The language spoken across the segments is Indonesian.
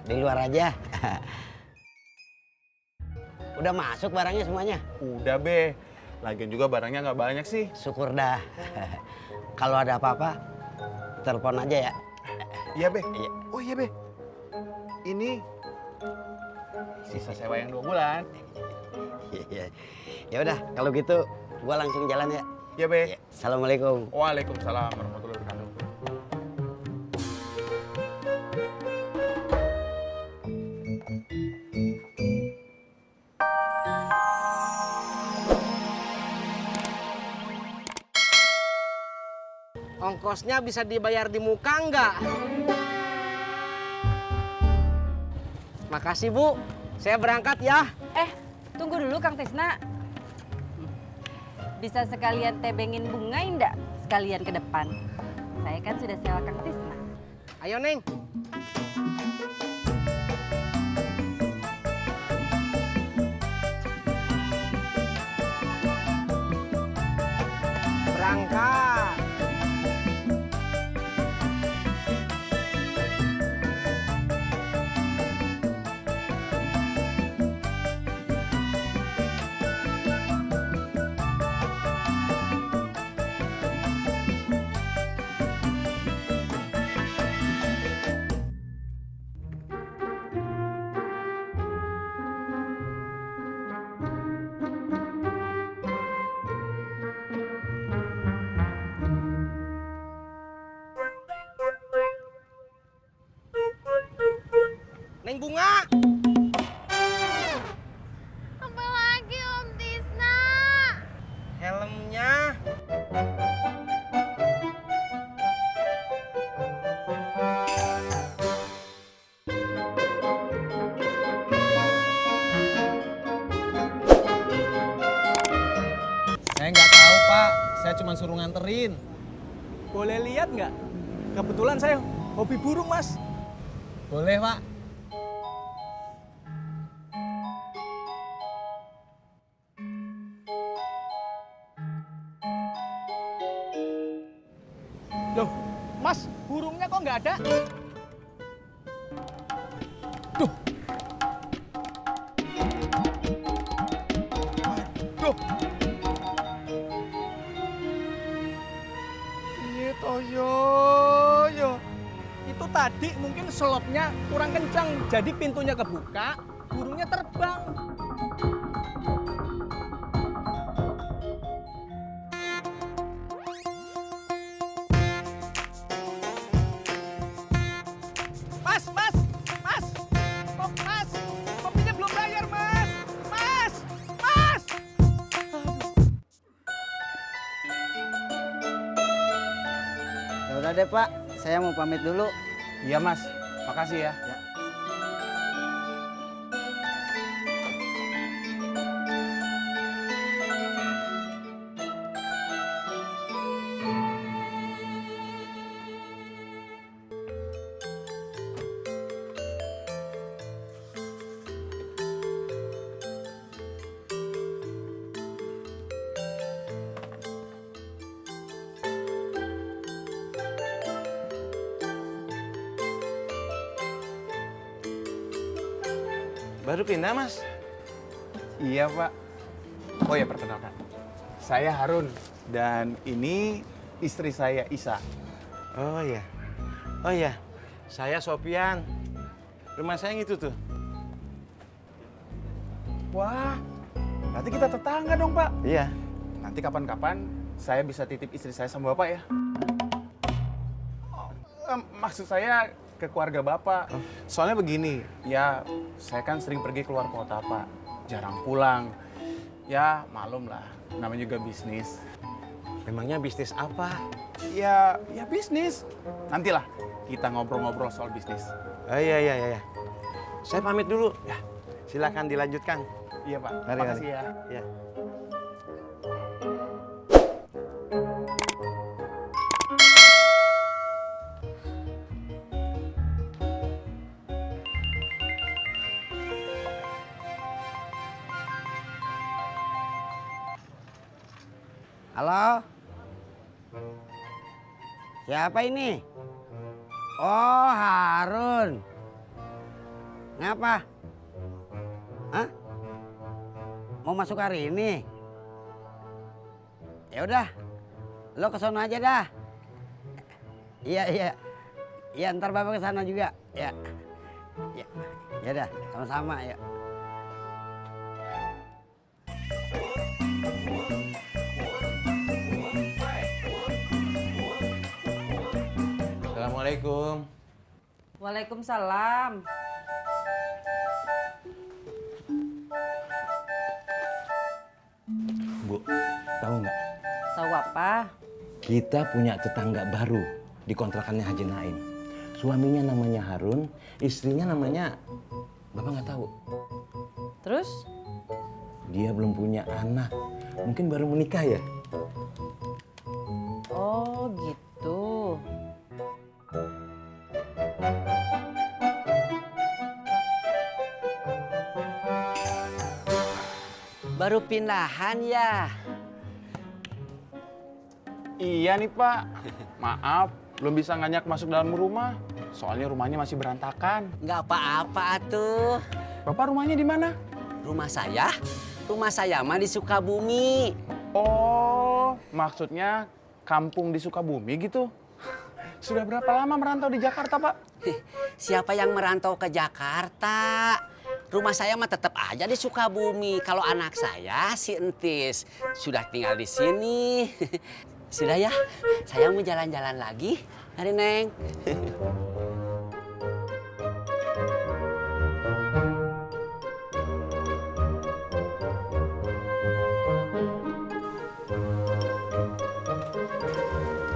Di luar aja. Udah masuk barangnya semuanya? Udah be, lagian juga barangnya nggak banyak sih. Syukur dah. Kalau ada apa-apa, telepon aja ya. Iya be. Iya. Oh iya be, ini sisa sewa yang 2 bulan. Iya. Ya udah, kalau gitu gua langsung jalan ya. Iya be. Iya. Assalamualaikum. Waalaikumsalam warahmatullahi wabarakatuh. Ongkosnya bisa dibayar di muka nggak? Makasih Bu, saya berangkat ya. Tunggu dulu Kang Tisna. Bisa sekalian tebengin bunga enggak? Sekalian ke depan. Saya kan sudah sewa Kang Tisna. Ayo Neng. Berangkat. Neng Bunga. Apa lagi Om Tisna? Helmnya. Saya nggak tahu Pak, saya cuma suruh nganterin. Boleh lihat nggak? Kebetulan saya hobi burung, Mas. Boleh Pak. Loh, Mas, burungnya kok nggak ada? Duh. Duh. Iya toyo, yo. Itu tadi mungkin slotnya kurang kencang, jadi pintunya kebuka, burungnya terbang. Mas, mas, mas, kok mas, kopinya belum bayar mas, mas, mas. Ya udah deh Pak, saya mau pamit dulu. Iya mas, makasih ya. Baru pindah Mas? Iya pak. Oh ya perkenalkan, saya Harun dan ini istri saya Isa. Oh iya. Oh iya, saya Sopian. Rumah saya yang itu tuh. Wah, nanti kita tetangga dong pak. Iya. Nanti kapan-kapan saya bisa titip istri saya sama bapak ya. Maksud saya ke keluarga bapak. Soalnya begini, Ya, saya kan sering pergi keluar kota pak, jarang pulang. Ya malum lah, namanya juga bisnis. memangnya bisnis apa? Ya bisnis. Nantilah kita ngobrol-ngobrol soal bisnis. Oh iya. Saya pamit dulu. Ya, silakan dilanjutkan. Iya pak, Mari, makasih mari. ya. Ya. Halo? Siapa ini? Oh, Harun. Ngapa? Hah? Mau masuk hari ini? Ya udah, lo ke sono aja dah. Iya. Iya, ntar Bapak ke sana juga. Ya. Ya dah, sama-sama ya. Assalamualaikum. Waalaikumsalam. Bu, tahu nggak? Tahu apa? Kita punya tetangga baru di kontrakannya Haji Naim. Suaminya namanya Harun, istrinya namanya Bapak nggak tahu. Terus? Dia belum punya anak, mungkin baru menikah ya. Oh gitu. Baru pindahan ya? Iya nih Pak, maaf belum bisa ngajak masuk dalam rumah. Soalnya rumahnya masih berantakan. Nggak apa-apa tuh. Bapak rumahnya di mana? Rumah saya? Rumah saya mah di Sukabumi. Oh, maksudnya kampung di Sukabumi gitu. Sudah berapa lama merantau di Jakarta, Pak? Siapa yang merantau ke Jakarta? Rumah saya mah tetap aja di Sukabumi. Kalau anak saya si Entis sudah tinggal di sini. Sudah ya, saya mau jalan-jalan lagi. Mari Neng.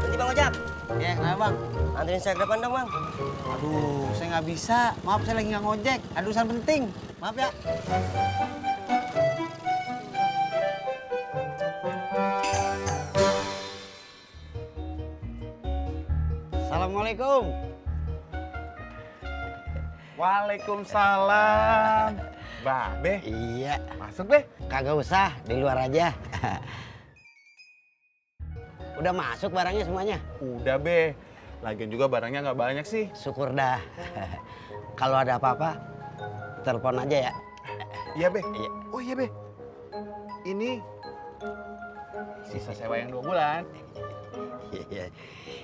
Nanti Bang Ojak, Ya, kenapa bang? anterin saya ke depan dong Bang. Aduh, saya nggak bisa. Maaf, saya lagi nggak ngojek. Ada urusan penting. Maaf ya. Assalamualaikum. Waalaikumsalam. Babe, Iya, masuk deh. kagak usah, di luar aja. Udah masuk barangnya semuanya? Udah, Be. Lagian juga barangnya nggak banyak sih. Syukur dah. Kalau ada apa-apa, telepon aja ya. Iya, Be. Iya. Oh iya, Be. Ini sisa sewa yang 2 bulan. Iya.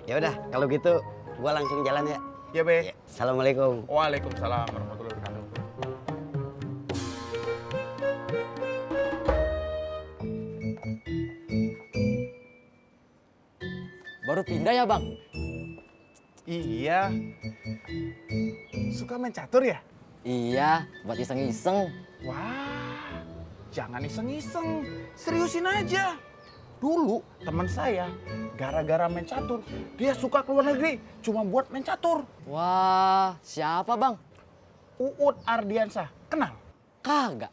Ya udah, kalau gitu gua langsung jalan ya. Iya, Be. Ya, Assalamualaikum. Waalaikumsalam warahmatullahi wabarakatuh. Baru pindah ya Bang? Iya. Suka main catur ya? Iya, buat iseng-iseng. Wah, jangan iseng-iseng. Seriusin aja. Dulu teman saya gara-gara main catur, dia suka keluar negeri cuma buat main catur. Wah, siapa Bang? Uut Ardiansah, kenal? Kagak.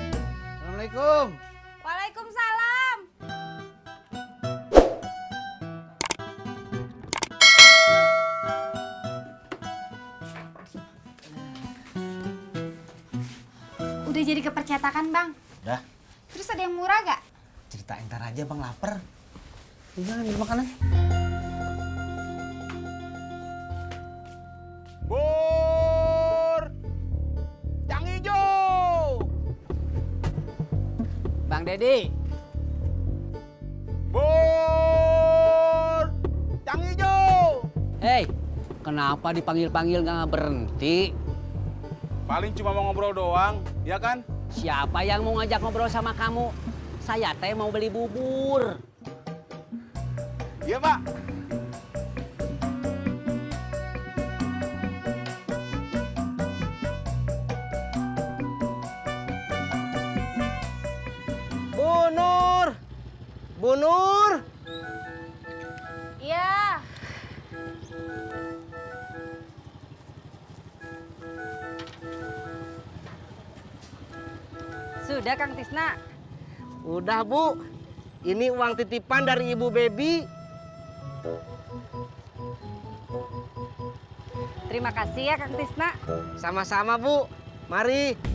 Assalamualaikum. Waalaikumsalam. Udah jadi ke percetakan, Bang. Udah, Terus ada yang murah gak? ceritain ntar aja bang, lapar. Tinggal ambil makanan. Bur! Yang hijau! Bang Dedi. Bur! Yang hijau! Hei, kenapa dipanggil-panggil nggak berhenti? Paling cuma mau ngobrol doang, ya kan? Siapa yang mau ngajak ngobrol sama kamu? Saya teh mau beli bubur. Iya, Pak. Bu Nur! Bu Nur! Iya. Sudah Kang Tisna. Udah Bu, ini uang titipan dari Ibu Baby. Terima kasih ya Kang Tisna. Sama-sama, Bu. Mari.